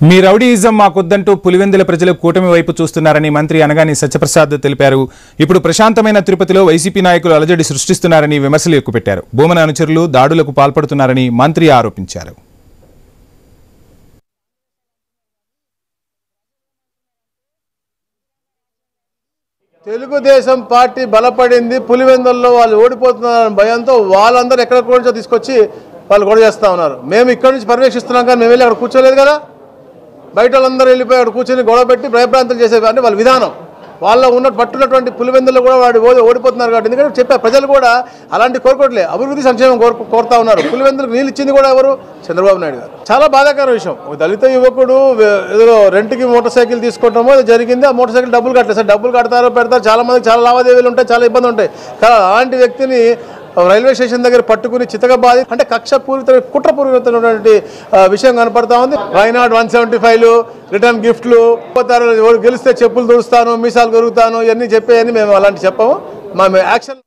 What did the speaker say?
మీ rowdyism మాకొద్దంటూ Pulivendula ప్రజలు కూటమి వైపు చూస్తున్నారని మంత్రి అనగాని సత్యప్రసాద్ తెలిపారు. ఇప్పుడు ప్రశాంతమైన తిరుపతిలో వైసీపీ నాయకులు అలజడి సృష్టిస్తున్నారని విమర్శలు ఎక్కుపెట్టారు. భూమన అనుచరులు దాడులకు పాల్పడుతున్నారని మంత్రి ఆరోపించారు. తెలుగుదేశం పార్టీ బలపడింది, పులివెందుల్లో వాళ్ళు ఓడిపోతున్నారని భయంతో వాళ్ళందరూ ఎక్కడ కూడా తీసుకొచ్చి వాళ్ళు గొడవ చేస్తూ ఉన్నారు. మేము ఇక్కడ నుంచి పర్యవేక్షిస్తున్నాం కానీ మేము వెళ్ళి అక్కడ కూర్చోలేదు కదా. బయట వాళ్ళందరూ వెళ్ళిపోయి అక్కడ కూర్చొని గొడవ పెట్టి భయప్రాంతం చేసేవి అంటే వాళ్ళ విధానం. వాళ్ళ పట్టున్నటువంటి పులివెందుల్లో కూడా వాడు ఓడిపోతున్నారు కాబట్టి. ఎందుకంటే చెప్పే ప్రజలు కూడా అలాంటి కోరుకోవట్లే, అభివృద్ధి సంక్షేమం కోరుతా ఉన్నారు. పులివెందులకు నీళ్ళు ఇచ్చింది కూడా ఎవరు? చంద్రబాబు నాయుడు గారు. చాలా బాధాకర విషయం. దళిత యువకుడు ఏదో రెంట్కి మోటార్ సైకిల్ తీసుకోవటమో జరిగింది. ఆ మోటార్ సైకిల్ డబ్బులు కట్టలేదు సార్. డబ్బులు కడతారో పెడతారు, చాలా మందికి చాలా లావాదేవీలు ఉంటాయి, చాలా ఇబ్బంది ఉంటాయి. కానీ అలాంటి వ్యక్తిని రైల్వే స్టేషన్ దగ్గర పట్టుకుని చితకబాది అంటే కక్షపూరిత కుట్రపూరితమైనటువంటి విషయం కనపడతా ఉంది. వైనాట్ 175 రిటర్న్ గిఫ్ట్లు, గెలిస్తే చెప్పులు తుడుస్తాను, మీసాలు కొరుగుతాను, ఇవన్నీ చెప్పేయని మేము అలాంటి చెప్పము. మా యాక్షన్